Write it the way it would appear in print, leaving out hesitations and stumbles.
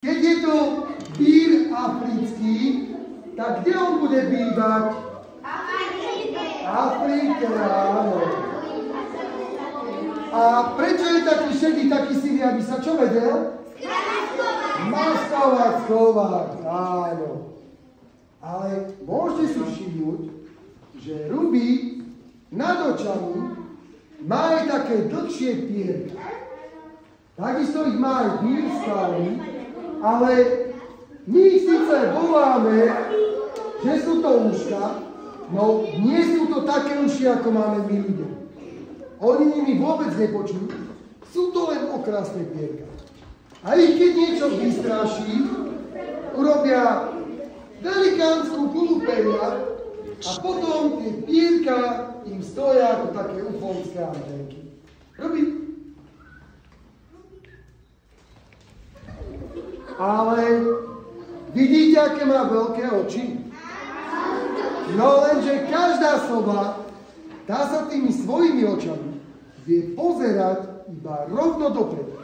Keď je to pír africký, tak kde on bude bývať? Afrike, áno. A prečo je taký šedý, taký sivý, aby sa čo vedel? Maskovať, áno. Ale môžete si všimnúť, že ruby nad očami má aj také dlhšie pierka. Takisto ich má aj pír skalný, ale my ich síce voláme, že sú to uška, no nie sú to také uši, ako máme my ľudia. Oni nimi vôbec nepočujú, sú to len okrasné pierka. A ich keď niečo vystraší, urobia velikánsku kulu peria a potom tie pierka im stoja ako také ufonské anténky. Robí. Ale vidíte, aké má veľké oči? No lenže každá sova, tá sa tými svojimi očami vie pozerať iba rovno dopredu.